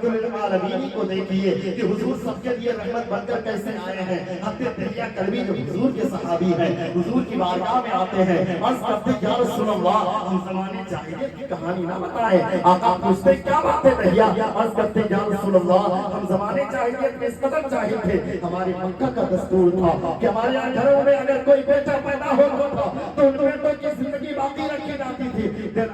रहमतुल्लिल को देखिए कि हुजूर सबके लिए रहमत बनकर कैसे आए हैं। हज़रत दहिया कलवी जो हुजूर के सहाबी हैं, हुजूर की बारगाह में आते हैं, अर्ज़ करते हैं या रसूल अल्लाह, हम ज़माने जाहिलियत की कहानी ना बताएं। आका पूछते क्या बात है दहिया? अर्ज़ करते हैं या रसूल अल्लाह, हम ज़माने जाहिलियत में इस कदर जाहिल थे, हमारे मक्का का दस्तूर था कि हमारे यहाँ घरों में अगर कोई बेटा पैदा होता था तो उन बेटों की जिंदगी बाकी रखी जाती थी,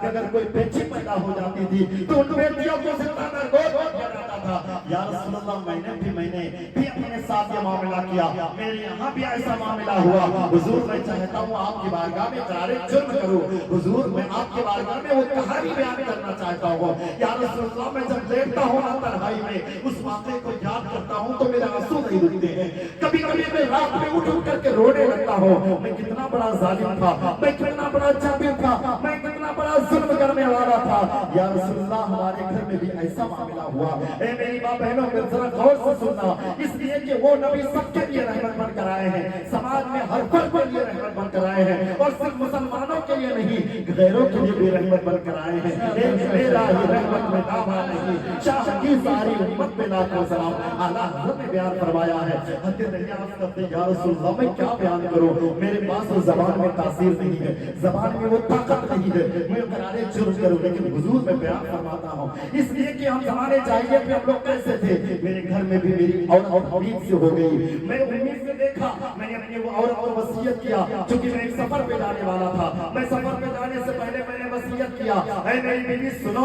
अगर कोई बेटी पैदा हो जाती थी तो उन बेटियों को जिंदा गोद किया जाता था। या रसूल अल्लाह, मैंने भी अपने साथ ये मामला किया, मेरे यहाँ भी ऐसा मामला हुआ। हुजूर मैं चाहता हूँ आपकी बारगाह में इकरार जुर्म करूँ। हुजूर मैं आपकी बारगाह में वो कहानी बयान करना चाहता हूँ। या रसूल अल्लाह, मैं जब देखता हूँ ना तन्हाई में उस वाक़े को याद करता हूँ तो मेरे आंसू नहीं रुकते हैं। कभी कभी मैं रात में उठ करके रोने लगता हूँ। मैं कितना बड़ा जालिम था, मैं कितना बड़ा जाबिर था, मैं कितना बड़ा जुल्म करने वाला था। या रसूल अल्लाह, हमारे घर में भी ऐसा मामला हुआ। ए मेरी माँ बहनों, जरा गौर से सुनना, इसलिए कि वो नबी सबके लिए रहमत बनकर आए हैं, समाज में हर फर्द के लिए रहमत बनकर आए हैं, और सिर्फ मुसलमानों के लिए नहीं, गैरों के लिए भी रहमत बनकर आए हैं। मेरा ही रहमत में दावा नहीं, शाह की सारी उम्मत में लाखों सलाम। आला हज़रत ने बयान फरमाया है, हज़रत दहिया करते या रसूल अल्लाह, मैं क्या बयान करूं, मेरे पास वो ज़बान में तासीर नहीं है, ज़बान में वो ताकत नहीं है, मैं करारे जुर्म करूं, लेकिन हुजूर मैं बयान फरमाता हूं। इसलिए कि हम ज़माने जाहिलियत में हम लोग कैसे थे, मेरे घर में भी मेरी औरत उम्मीद से हो गई, मैं उम्मीद से देखा, मैंने अपनी वो औरत को वसीयत किया, क्योंकि मैं एक सफर पे जाने वाला था। मैं सफर पे जाने से पहले मैंने वसीयत किया, ऐ मेरी बीवी सुनो,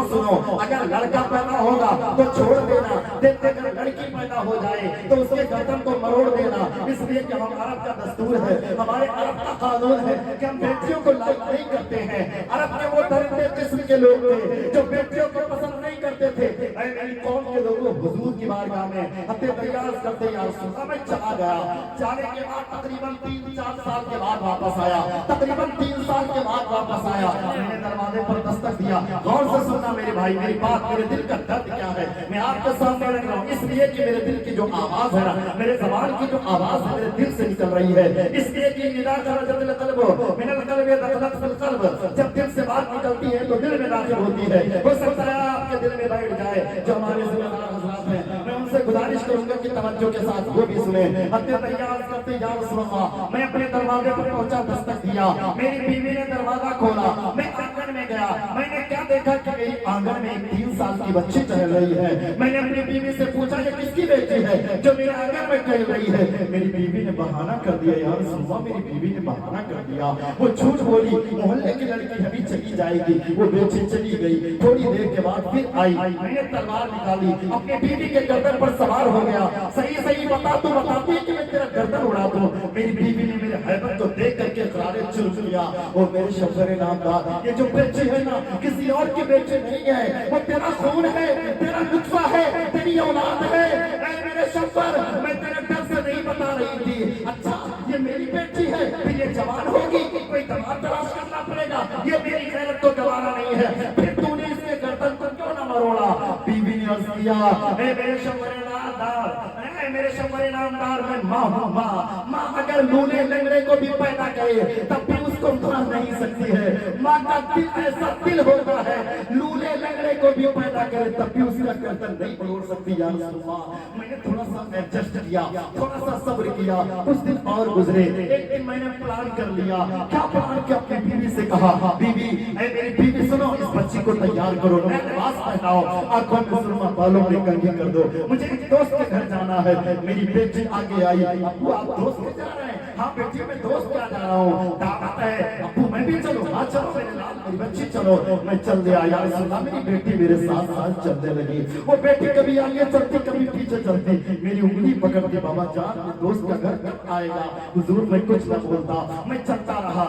अगर लड़का पैदा होगा तो छोड़ देना, अगर लड़की पैदा हो जाए तो उसके गर्दन को मरोड़ देना। इसलिए कि हम अरब का दस्तूर है, हमारे अरब का कानून है कि हम बेटियों को लाइक नहीं करते हैं। अरब के वो दरिंदे किस्म के लोग थे जो बेटियों को पसंद नहीं करते थे। ऐ मेरी कौम के लोगों, हुजूर की बारगाह में हत्ते तैयार करते या रसूल अल्लाह, मैं चला गया। जाने के बाद तकरीबन 3-4 साल के बाद वापस आया, तकरीबन 3 साल के बाद वापस आया। मैंने दरवाजे पर दस्तक दिया। गौर से सुनना मेरे भाई, मेरी बात, मेरे दिल का दर्द क्या है मैं आपके सामने रख रहा हूँ। इसलिए कि मेरे दिल की जो आवाज है ना, मेरे ज़बान की जो आवाज है मेरे दिल से निकल रही है। इसलिए कि निदा खरजल क़ल्ब मिनल क़ल्बि दखलत फिल क़ल्ब, जब दिल से बात निकलती है तो दिल में दाखिल होती है। हो सकता है आपके दिल में बैठ जाए। जो हमारे ज़िम्मेदार हज़रात हैं, मैं उनसे गुजारिश करूंगा कि तवज्जो के साथ वो भी सुने। हत्ते तैयार करते या रसूल अल्लाह, मैं अपने दरवाजे पर पहुंचा, दस्तक दिया, मेरी बीवी ने दरवाजा खोला, मैं आंगन में गया। मैंने क्या देखा कि मेरी आंगन में एक 3 साल की बच्ची टहल रही है। मैंने अपनी बीवी से पूछा ये किसकी बेटी है जो मेरे आंगन में टहल रही है। मेरी बीवी ने बहाना कर दिया, यार सुनो, मेरी बीवी ने बहाना कर दिया, वो झूठ बोली, मोहल्ले की लड़की अभी चली जाएगी। वो बेटी चली गई, थोड़ी देर के बाद फिर आई। मैंने तलवार निकाली, अपनी बीवी के गर्दन पर सवार हो गया। सही बता, तू बताती है कि मैं तेरा गर्दन उड़ा दूं। मेरी बीवी ने मेरे हैबत को देख करके इकरारे जुर्म किया। और मेरे शब्बरे नामदार, ये जो बेटी है ना, किसी और की बेटी नहीं है, वो तेरा खून है, तेरा नुत्फा है, तेरी औलाद है। ऐ मेरे शब्बर, मैं तेरे डर से नहीं बता रही थी। अच्छा ये मेरी बेटी है, फिर ये जवान होगी, कोई दमाद तलाश करना पड़ेगा, ये मेरी गैरत को गवारा नहीं है। फिर तूने इसके गर्दन को क्यों ना मरोड़ा? बीवी ने अर्ज किया, ऐ मेरे शब्बरे नामदार, ऐ मेरे शब्बरे नामदार, मैं माँ हूँ। माँ अगर लूले लंगड़े को भी पैदा करे तब भी उसको मार नहीं सकती है। माँ का दिल ऐसा दिल होता है, लूले लंगड़े को भी पैदा करे तब भी उसका गर्दन नहीं तोड़ सकती। या रसूल अल्लाह, मैंने थोड़ा सा एडजस्ट किया, थोड़ा सा सब्र किया। कुछ दिन और गुजरे, एक दिन मैंने प्लान कर लिया। क्या प्लान किया? अपनी बीवी से कहा, बीवी, ऐ मेरी बीवी सुनो, इस बच्ची को तैयार करो, नया लिबास पहनाओ, आंखों में सुरमा, बालों में कंघी कर दो, मुझे एक दोस्त के घर जाना है। मेरी बेटी आगे आई, अब्बू आप दोस्त के जा रहे हैं? हाँ बेटी, मैं दोस्त क्या जा रहा हूँ, दावत है। अब्बू मैं भी चलूं? हाँ चलो मेरे लाल, मेरी बच्ची चलो। मैं चल दिया। या रसूल अल्लाह, मेरी बेटी मेरे साथ साथ चलने लगी। वो बेटी कभी आगे चलती, कभी पीछे चलती, मेरी उंगली पकड़ती, बाबा जान दोस्त का घर कब आएगा? हुजूर मैं कुछ न बोलता, मैं चलता रहा,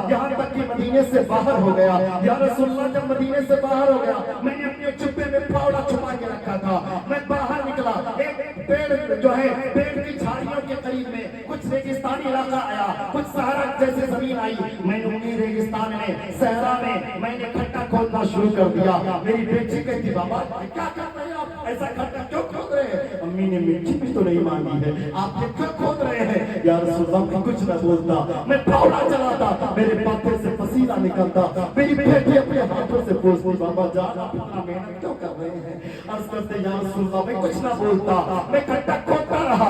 यहाँ तक कि मदीने से बाहर हो गया। या रसूल अल्लाह, जब मदीने से बाहर हो गया, मैंने अपने चुप्पे में फावड़ा छुपा के रखा था। मैं बाहर निकला, एक पेड़ जो है, पेड़ की झाड़ियों के करीब में कुछ रेगिस्तानी इलाका आया, कुछ सहारा जैसे जमीन आई। मैंने उन्हीं रेगिस्तान में, सहरा में मैंने खड्डा खोदना शुरू कर दिया। मेरी बेटी कहती, बाबा क्या कर रहे हैं आप, ऐसा खड्डा क्यों खोद रहे हैं? अम्मी ने मिट्टी भी तो नहीं मांगी है, आप क्यों खोद रहे हैं? या रसूल अल्लाह, मैं कुछ न बोलता, मैं फावड़ा चलाता, मेरे माथे से पसीना निकलता। मेरी बेटी अपने हाथों से पूछती, बाबा जान आप इतना मेहनत क्यों कर रहे हैं? अर्ज करते या रसूल अल्लाह, मैं कुछ ना बोलता, मैं खड्डा खोदता रहा,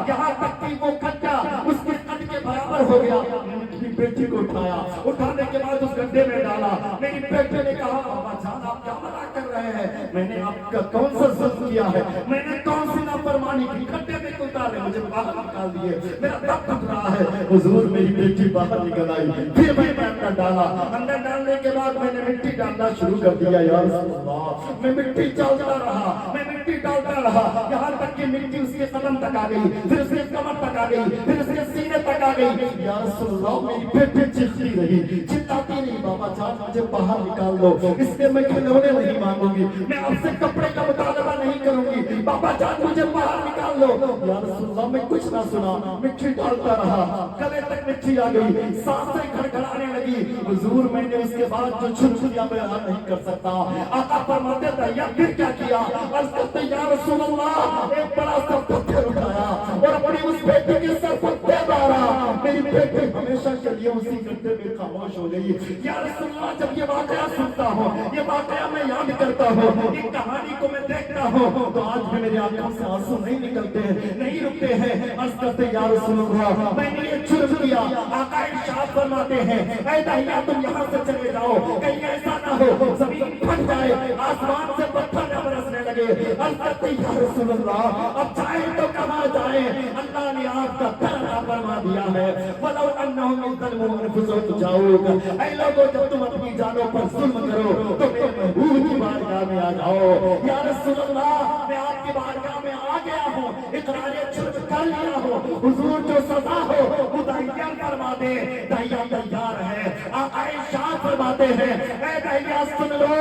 यहाँ तक कि वो खड्डा उसके कद के बराबर हो गया। मेरी बेटी को उठाया, उठाने के बाद उस गड्ढे में डाला। मेरी बेटी ने कहा, बाबा जान आप क्या मना कर रहे हैं, मैंने आपका कौन सा जुल्म किया है, मैंने कौन सी नाफरमानी की, गड्ढे में उतारे, मुझे बाहर निकाल दिए, मेरा दम घुट रहा है। हुजूर मेरी बेटी बाहर निकल आई, फिर मैंने अंदर डाला। अंदर डालने के बाद मैंने मिट्टी डालना शुरू कर दिया। या रसूल अल्लाह, मैं मिट्टी डालता रहा, मैं मिट्टी डालता रहा, यहाँ तक कि मिट्टी उसके कदम तक आ गई, फिर उसके कमर तक आ गई, फिर उसके सीने तक आ गई। या रसूल अल्लाह, मेरी बेटी चिल्लाती रही, चिल्लाती रही, बाबा जान मुझे बाहर निकाल दो, इसलिए मैं खिलौने नहीं मांगूंगी, मैं आपसे कपड़े का मुतालबा नहीं करूंगी, बाबा जान मुझे बाहर निकाल दो। या रसूल अल्लाह, मैं कुछ ना सुना, मिट्टी डालता रहा, गले तक मिट्टी आ गई, सांसें खड़खड़ाने लगी। हुजूर मैंने उसके बाद जो छुटछुटियां बयान नहीं कर सकता। आका फरमाते थे या फिर क्या किया, अर्ज़ करते या रसूल अल्लाह, एक बड़ा सा पत्थर उठाया और अपनी उस बेटी के सर पर दे मारा। मेरी बेटी हमेशा के लिए उसी गड्ढे में खामोश हो गई। या रसूल अल्लाह, जब ये वाकया सुनता हूँ, ये वाकया मैं याद करता हूँ, इस कहानी को मैं देखता हूँ, तो आज भी मेरी आंखों से आंसू नहीं निकलते हैं, नहीं रुकते हैं। अर्ज़ करते या रसूल अल्लाह, मैंने ये जुर्म किया। आका इरशाद फरमाते हैं, ऐ दाहिया तुम यहाँ से चले जाओ, कहीं ऐसा ना हो जमीन फट जाए, आसमान से पत्थर न बरसने लगे। अर्ज़ करते या रसूल अल्लाह, अब जाए तो कहाँ जाए, अल्लाह ने आपका धर्म फरमा दिया है। वलौ अन्नहुम यज़लमू अनफुसहुम जाऊगा, ऐ लोगों जब तुम अपनी जानों पर जुल्म करो तो मेरे महबूब की बारगाह में आ जाओ। या रसूल अल्लाह, मैं आपकी बारगाह में आ गया हूँ, इकरार जुर्म कर लिया हूँ, हुजूर जो सजा हो वो तैयार करवा दे। तैयार तैयार है। आका इरशाद फरमाते हैं, ऐ दहिया सुन लो,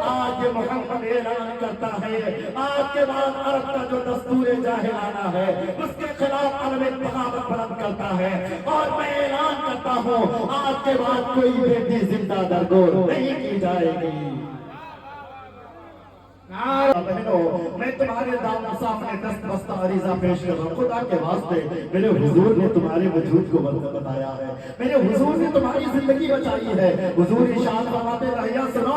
आज मोहम्मद ऐलान करता है, आज के बाद अरब का जो दस्तूर जाहिलाना है उसके खिलाफ अरब बगावत बुलंद करता है। और मैं ऐलान करता हूँ, आज के बाद कोई बेटी जिंदा दरगोर नहीं की जाएगी। बहनों, मैं तुम्हारे सामने 10 बस्ता अरीज़ा पेश कर रहा हूँ। खुदा के वास्ते मेरे हुजूर ने तुम्हारे वजूद को बताया है, मेरे हुजूर ने तुम्हारी जिंदगी बचाई है। हुजूर इरशाद फरमाते रहिया सुनो,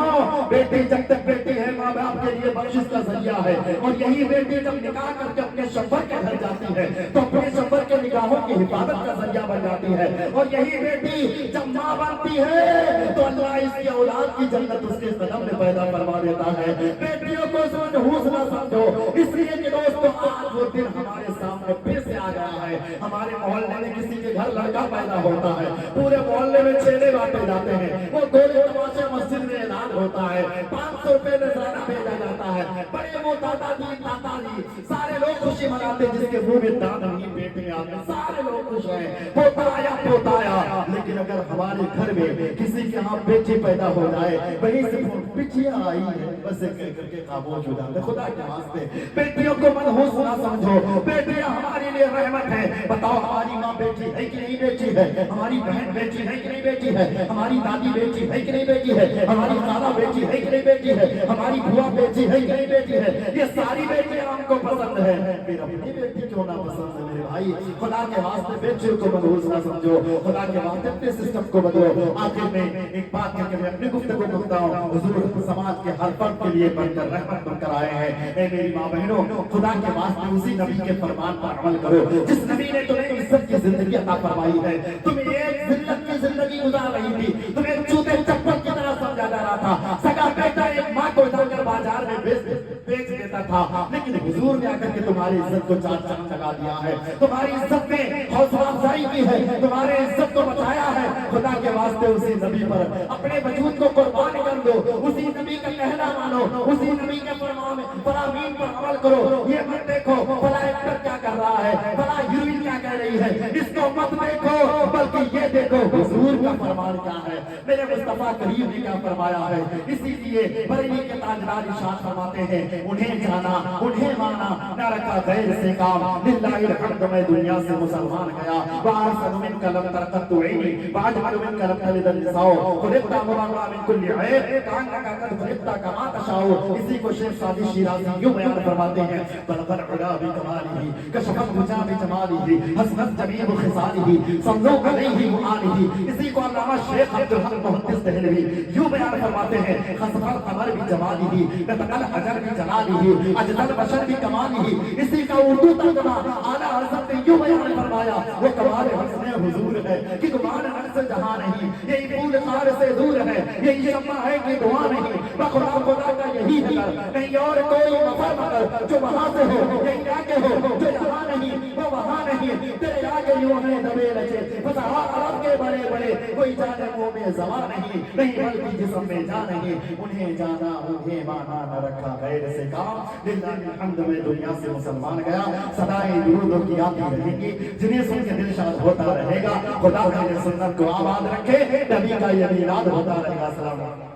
बेटी जब तक बेटी है माँ बाप के लिए बख्शिश का जरिया है, और यही बेटी जब निकाह करके अपने शब्बर के घर जाती है तो अपने शब्बर के निगाहों की हिफाजत का जरिया बन जाती है। और यही बेटी जब माँ बनती है तो अल्लाह इसकी औलाद की जन्नत उसके कदम में पैदा करवा देता है। बेटियों को मनहूस ना समझो, इसलिए कि दोस्तों आज वो दिन हमारे सामने फिर से आ गया है। हमारे मोहल्ले में किसी के घर लड़का पैदा होता है, पूरे मोहल्ले में छेले बांटे जाते हैं, वो गोले तमाशे मस्जिद में ऐलान होता है, 500 रुपए नजराना भेजा जाता है, बड़े वो दादाजी दादाजी सारे लोग खुशी मनाते, जिसके मुंह में दांत नहीं पेट में आते, सारे लोग खुश हैं, पोता आया। लेकिन अगर हमारे घर में किसी के यहाँ बेटी पैदा हो जाए, वहीं से बिटिया आई है बस करके खामोश हो जाते। खुदा के वास्ते बेटियों को मनहूस ना समझो, बेटियां हमारे लिए रहमत है। बताओ हमारी माँ बेटी है कि नहीं बेटी है, हमारी बहन बेटी है कि नहीं बेटी है, हमारी दादी बेटी है कि नहीं बेटी है, हमारी खाला बेटी है कि नहीं बेटी है, हमारी बुआ बेटी है कि नहीं बेटी है। ये सारी बेटियां हमको पसंद है, फिर अपनी बेटी क्यों ना पसंद है मेरे भाई। खुदा के वास्ते बेटियों को मनहूस ना समझो, खुदा के वास्ते अपने सिस्टम को बदलो। आखिर में एक बात करके मैं अपनी गुफ्तगू करता हूँ, हुजूर समाज के हर फर्द के लिए बनकर रहमत बनकर आए हैं। ऐ मेरी माँ बहनों, खुदा के वास्ते उसी नबी के फरमान पर अमल करो जिस नबी ने तुम्हें इज्जत की जिंदगी अता फरमाई है। तुम एक जिल्लत की जिंदगी गुजार रही थी, तुम्हें जूते चप्पल की तरह समझा जा रहा था, सगा बेटा एक माँ को जाकर बाजार में बेच देता था, लेकिन हुजूर ने आकर के तुम्हारी इज्जत को चार चांद लगा दिया है, तुम्हारी इज्जत में हौसला अफजाई की है, तुम्हारे इज्जत को बचाया है। खुदा के वास्ते उसी नबी पर अपने वजूद को कुर्बान कर दो, उसी नबी का कहना मानो, उसी नबी के फरमान पर अमल करो। ये मत देखो भला एक्टर क्या कर रहा है, भला हीरोइन क्या कह रही है, इसको मत देखो, बल्कि ये देखो हुजूर का फरमान क्या है, मेरे मुस्तफा करीम ने क्या फरमाया है। इसीलिए बरेली के ताजदार इरशाद फरमाते हैं, उन्हें जाना उन्हें माना, न रखा गैर से काम, लिल्लाहिल हम्द, मैं दुनिया से मुसलमान गया, वारसन मिन कलम तरकतु ऐनी, वाजअल मिन कलम तलिदन निसाओ, खुलिक़ता मुबर्रा मिन कुल्ली ऐब, कान्ना का कद खुलिक़ता कमा तशाओ। इसी को शेख सादी शिराज़ी यूं बयान फरमाते हैं, बलगल उला बि कमालिही, कशफत हुजा बि जमालिही, हसनत जमील खिसालिही, समझो علیہ وآلہ. اسی کو علامہ شیخ عبدالحق محدث دہلوی یوں بیان فرماتے ہیں خسف القمر بجمالہ نطق الحجر بجلالہ اجزا البشر بکمالہ. اسی کا اردو ترجمہ اعلیٰ حضرت نے یوں بیان فرمایا وہ کمال حسن حضور ہے کہ گمان عرض جہاں نہیں, یہی پھول خار سے دور ہے, یہی شمع ہے کہ دعا نہیں, بخدا خدا کا یہی نظر نہیں اور کوئی مفر مگر جو وہاں سے ہو, یہی آگے ہو جو یہاں نہیں وہ وہاں نہیں, تیرے آگے یوں ہے دبے رچے فصحا عرب کے بڑے بڑے, کوئی جانے منہ میں زبان نہیں بلکہ جسم میں جان نہیں, انہیں جانا انہیں مانا نہ رکھا غیر سے کام. للہ الحمد میں دنیا سے مسلمان گیا, صدائیں درود کی آتی رہیں گی جنہیں سن کے دل شاد ہوتا رہے گا. خدا میرے سنت کو آباد رکھے, نبی کا یہ میلاد ہوتا رہے گا. السلام علیکم.